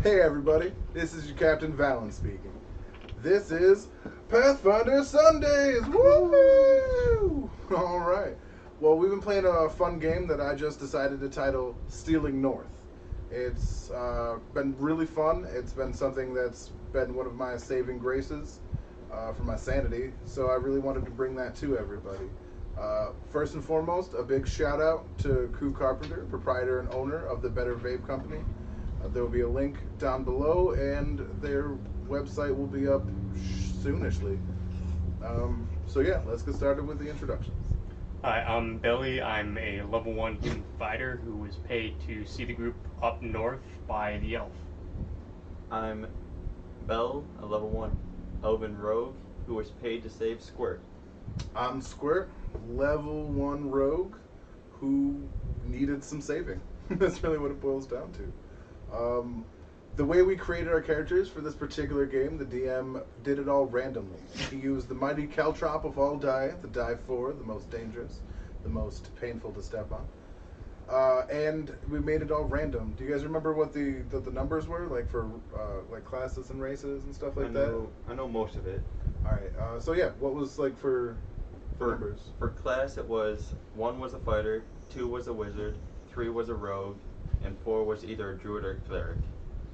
Hey everybody, this is your Captain Valen speaking. This is Pathfinder Sundays! Woo! Alright. Well, we've been playing a fun game that I just decided to title Stealing North. It's been really fun. It's been something that's been one of my saving graces for my sanity, so I really wanted to bring that to everybody. First and foremost, a big shout out to Crew Carpenter, proprietor and owner of the Better Vape Company. There will be a link down below, and their website will be up soonishly. So yeah, let's get started with the introductions. Hi, I'm Billy. I'm a level 1 human fighter who was paid to see the group up north by the elf. I'm Bell, a level 1 elven rogue who was paid to save Squirt. I'm Squirt, level 1 rogue who needed some saving. That's really what it boils down to. The way we created our characters for this particular game, the DM did it all randomly. He used the mighty caltrop of all die, the die 4, the most dangerous, the most painful to step on. And we made it all random. Do you guys remember what the numbers were, like for like classes and races and stuff like that? I know most of it. All right. So yeah, what was like for numbers? For class, it was 1 was a fighter, 2 was a wizard, 3 was a rogue, and 4 was either a druid or cleric.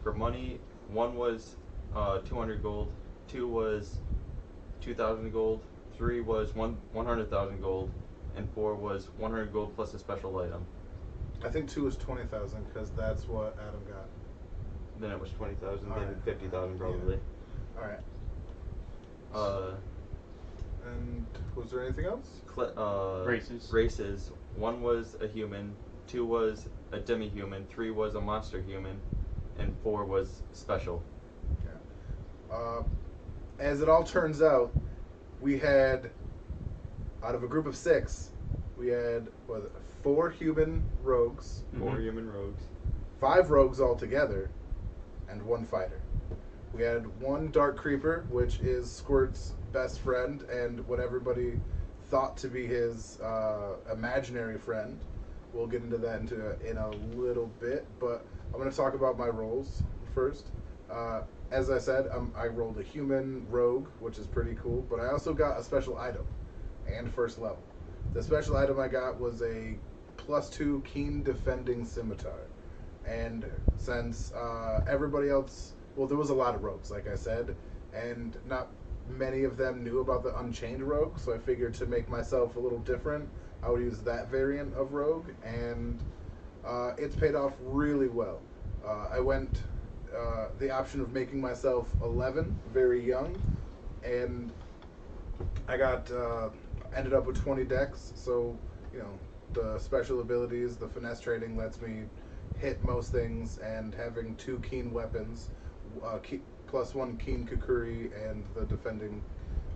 For money, 1 was 200 gold, 2 was 2,000 gold, 3 was 100,000 gold, and 4 was 100 gold plus a special item. I think 2 was 20,000 because that's what Adam got. Then it was 20,000, All then right. 50,000 probably. All right. And was there anything else? Races. Races. 1 was a human, 2 was a demi-human, 3 was a monster human, and 4 was special. Yeah. As it all turns out, we had, out of a group of 6, we had 4 human rogues, 4 human rogues, 5 rogues altogether, and 1 fighter. We had 1 dark creeper, which is Squirt's best friend and what everybody thought to be his imaginary friend. We'll get into that in a little bit, but I'm going to talk about my roles first. As I said, I rolled a human rogue, which is pretty cool, but I also got a special item and first level. The special item I got was a +2 keen defending scimitar. And since everybody else, well, there was a lot of rogues, like I said, and not many of them knew about the Unchained rogue, so I figured to make myself a little different, I would use that variant of rogue, and it's paid off really well. I went the option of making myself 11, very young, and I got ended up with 20 decks. So you know, the special abilities, the finesse trading lets me hit most things, and having 2 keen weapons, +1 keen kukuri, and the defending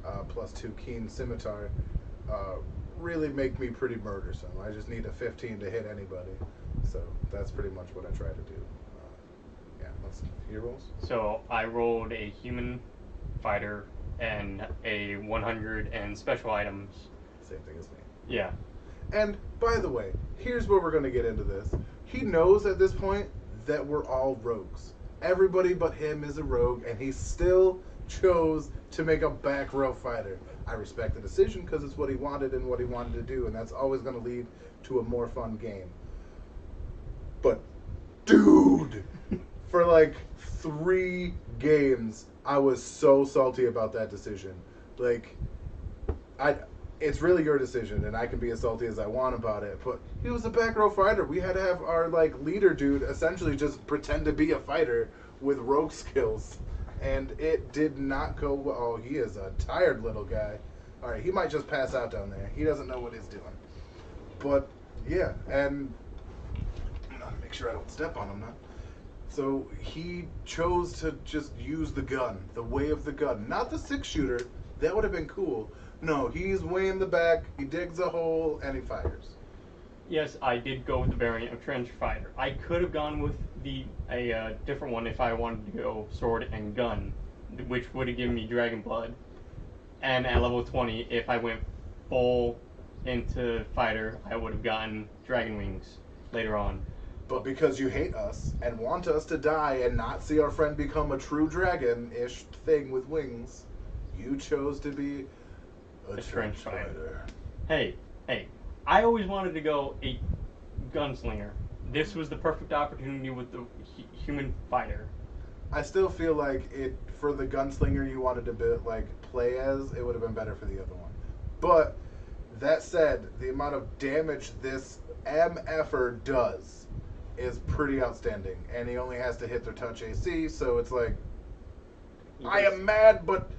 +2 keen scimitar, really make me pretty murdersome. I just need a 15 to hit anybody, so that's pretty much what I try to do. Yeah, let's hear rolls. So I rolled a human fighter and a 100 and special items. Same thing as me. Yeah. And by the way, here's where we're going to get into this. He knows at this point that we're all rogues. Everybody but him is a rogue, and he still chose to make a back row fighter. I respect the decision because it's what he wanted and what he wanted to do, and that's always going to lead to a more fun game. But, dude, for like 3 games, I was so salty about that decision. Like, it's really your decision, and I can be as salty as I want about it, but he was a back row fighter. We had to have our like leader dude essentially just pretend to be a fighter with rogue skills, and it did not go well. Oh, he is a tired little guy. All right, he might just pass out down there. He doesn't know what he's doing. But yeah, and I'm gonna make sure I don't step on him now. So he chose to just use the gun, the way of the gun, not the 6-shooter. That would have been cool. No, he's way in the back, he digs a hole, and he fires. Yes, I did go with the variant of trench fighter. I could have gone with a different one if I wanted to go sword and gun, which would have given me dragon blood. And at level 20, if I went full into fighter, I would have gotten dragon wings later on. But because you hate us and want us to die and not see our friend become a true dragon-ish thing with wings, you chose to be a trench fighter. Hey, I always wanted to go a gunslinger. This was the perfect opportunity with the human fighter. I still feel like it for the gunslinger you wanted to play as, it would have been better for the other one. But that said, the amount of damage this MFer does is pretty outstanding, and he only has to hit their touch AC, so it's like, I am mad, but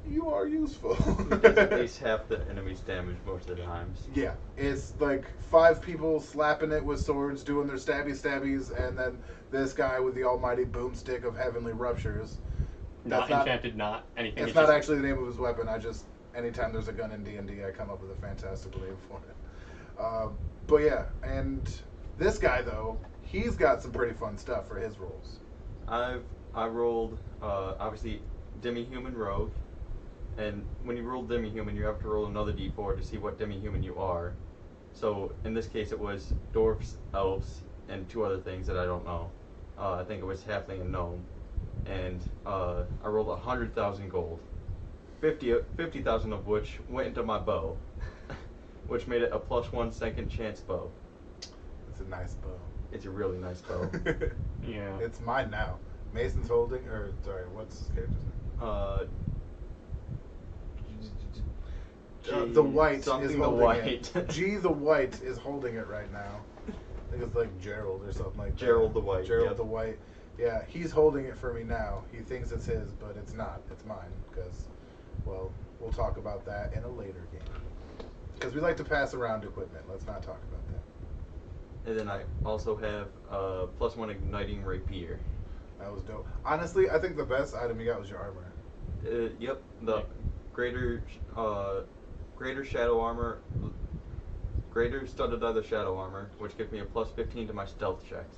you are useful. He does at least half the enemy's damage most of the times. Yeah, it's like 5 people slapping it with swords, doing their stabbies, and then this guy with the almighty boomstick of heavenly ruptures. Not enchanted, not anything. It's not actually the name of his weapon. Anytime there's a gun in D&D, I come up with a fantastical name for it. But yeah, and this guy though, he's got some pretty fun stuff for his rolls. I rolled obviously demi-human rogue, and when you roll demi-human, you have to roll another d4 to see what demi-human you are. So in this case, it was dwarfs, elves, and 2 other things that I don't know. I think it was halfling and gnome, and I rolled 100,000 gold. 50,000 of which went into my bow, which made it a +1 second chance bow. It's a nice bow. It's a really nice bow. Yeah. It's mine now. Mason's holding, what's his character's name? The White is holding it. G the White is holding it right now. I think it's like Gerald or something like that. Gerald the White. Gerald yep. the White. Yeah, he's holding it for me now. He thinks it's his, but it's not. It's mine because, well, we'll talk about that in a later game. Because we like to pass around equipment. Let's not talk about that. And then I also have +1 igniting rapier. That was dope. Honestly, I think the best item you got was your armor. Yep, the greater shadow armor, greater studded leather shadow armor, which gives me a +15 to my stealth checks.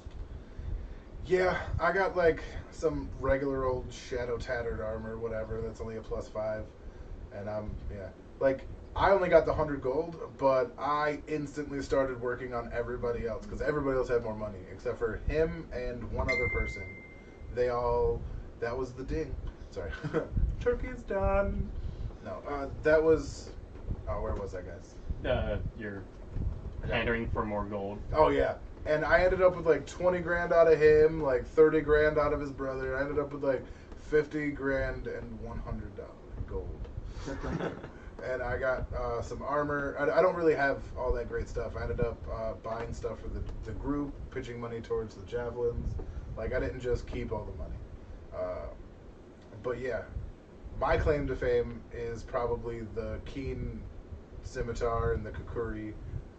Yeah, I got like some regular old shadow tattered armor, whatever. That's only a +5, and I only got the 100 gold, but I instantly started working on everybody else because everybody else had more money except for him and one other person. That was the ding. Sorry. Turkey's done. No, that was, where was I, guys? You're pandering for more gold. Oh, yeah. And I ended up with like 20 grand out of him, like 30 grand out of his brother. I ended up with like 50 grand and $100 gold. And I got some armor. I don't really have all that great stuff. I ended up buying stuff for the group, pitching money towards the javelins. Like, I didn't just keep all the money. But yeah, my claim to fame is probably the Keen Scimitar and the Kukuri.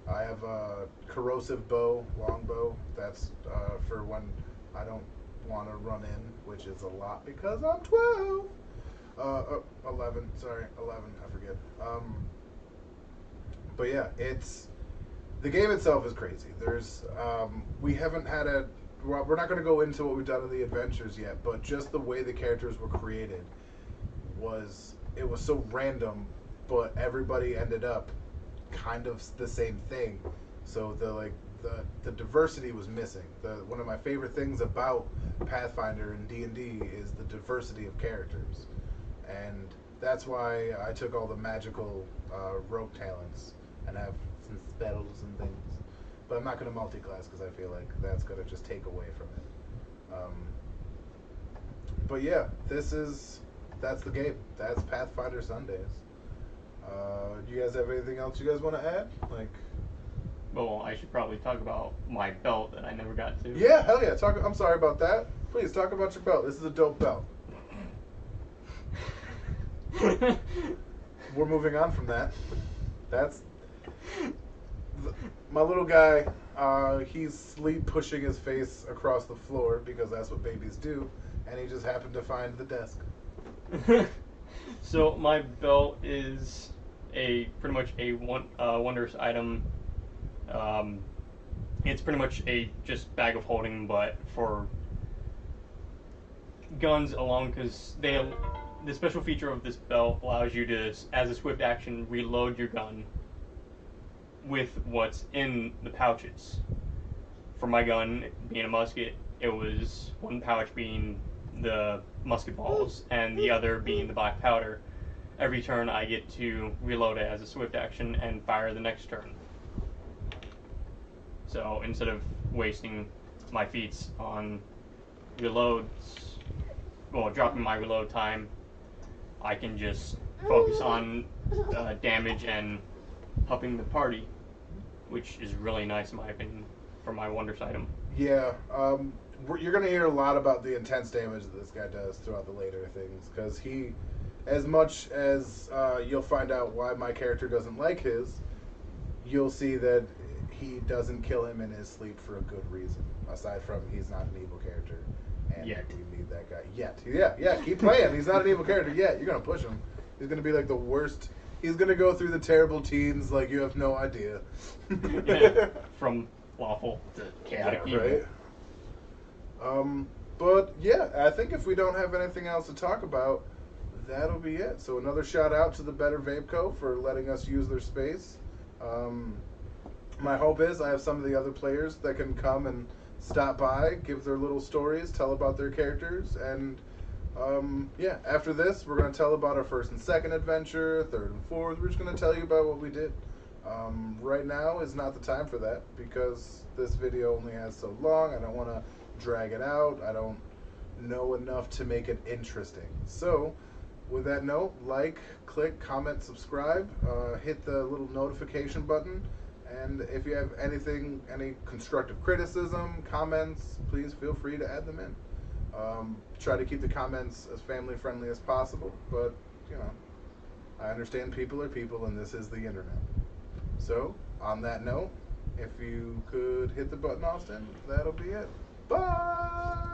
I have a corrosive bow, longbow. That's for when I don't want to run in, which is a lot because I'm 12. 11. Sorry, 11. I forget. But yeah, the game itself is crazy. There's we haven't had we're not going to go into what we've done in the adventures yet, but just the way the characters were created was so random, but everybody ended up kind of the same thing. So the diversity was missing. One of my favorite things about Pathfinder and D&D is the diversity of characters, and that's why I took all the magical rogue talents and have some spells and things. But I'm not going to multi-class because I feel like that's going to just take away from it. But yeah, that's the game. That's Pathfinder Sundays. Do you guys have anything else you guys want to add? Well, I should probably talk about my belt that I never got to. Yeah, hell yeah. I'm sorry about that. Please talk about your belt. This is a dope belt. We're moving on from that. That's my little guy. He's sleep pushing his face across the floor because that's what babies do, and he just happened to find the desk. So my belt is pretty much a wondrous item. It's pretty much a just bag of holding, but for guns alone, because the special feature of this belt allows you to, as a swift action, reload your gun with what's in the pouches. for my gun being a musket, it was one pouch being the musket balls and the other being the black powder. Every turn I get to reload it as a swift action and fire the next turn. So instead of wasting my feats on reloads, well, dropping my reload time, I can just focus on damage and helping the party, which is really nice in my opinion for my Wonders item. Yeah, you're going to hear a lot about the intense damage that this guy does throughout the later things, because he, as much as you'll find out why my character doesn't like his, you'll see that he doesn't kill him in his sleep for a good reason, aside from he's not an evil character. And Yet. we need that guy. Yet. Yeah, keep playing. He's not an evil character yet. You're going to push him. He's going to be like the worst. He's going to go through the terrible teens like you have no idea. Yeah, from lawful to chaotic evil. Right? But yeah, I think if we don't have anything else to talk about, that'll be it. So another shout out to the Better Vape Co. for letting us use their space. My hope is I have some of the other players that can come and stop by, give their little stories, tell about their characters, and yeah, after this, we're going to tell about our first and second adventure, third and fourth. We're just going to tell you about what we did. Right now is not the time for that because this video only has so long. I don't want to drag it out. I don't know enough to make it interesting. So, with that note, like, click, comment, subscribe, hit the little notification button, and if you have anything, any constructive criticism, comments, please feel free to add them in. Try to keep the comments as family friendly as possible, but you know, I understand people are people and this is the internet. So, on that note, if you could hit the button, Austin, that'll be it. Bye!